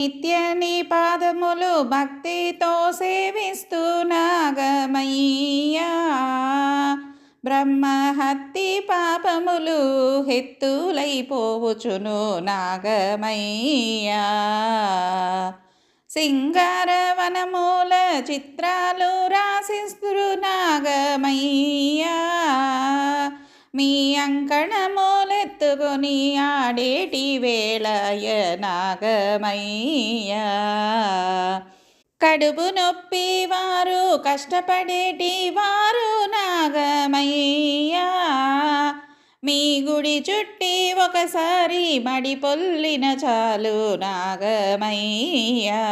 నిత్య నీ పాదములు భక్తితో సేవిస్తూ నాగమయ్యా. బ్రహ్మహత్తి పాపములు హెత్తులైపోవచును నాగమయ్యా. సింగారవనమూల చిత్రాలు రాసిస్తురు నాగమయ్యా. మీ అంకణములెత్తుకొని ఆడేటి వేళయ నాగమయ్యా. కడుపు నొప్పి వారు కష్టపడేటి వారు నాగమయ్యా. మీ గుడి చుట్టి ఒకసారి మడి పొల్లిన చాలు నాగమయ్యా.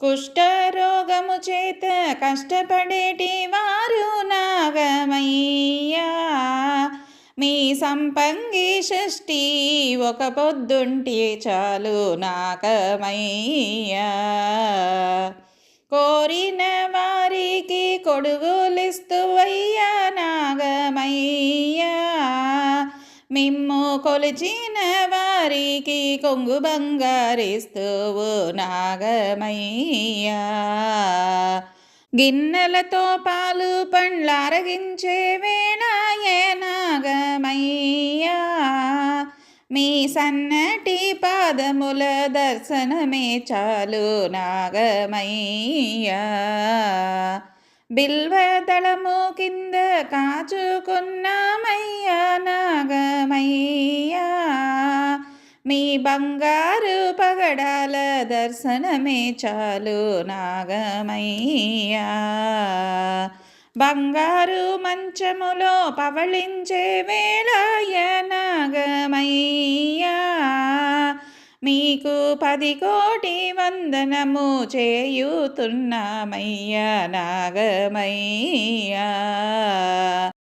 కుష్ఠరోగము చేత కష్టపడేటి వారు నాగమయ్యా. మీ సంపంగి షష్ఠి ఒక పొద్దుంటి చాలు నాగమయ్యా. కోరిన వారికి కొడుగులిస్తువయ్యా నాగమయ్యా. మిమ్ము కొలిచిన వారికి కొంగు బంగారిస్తువు నాగమయ్యా. గిన్నెలతో పాలు పండ్లారగించే వేళాయే నాగమయ్యా. మీ సన్నటి పాదముల దర్శనమే చాలు నాగమయ్యా. బిల్వదళము కింద కాచుకున్నామయ్యా నాగమయ్యా. మీ బంగారు పగడాల దర్శనమే చాలు నాగమయ్యా. బంగారు మంచములో పవళించే వేళయ నాగమయ్యా. మీకు 10 కోటి వందనము చేయుతున్నామయ్యా నాగమయ్యా.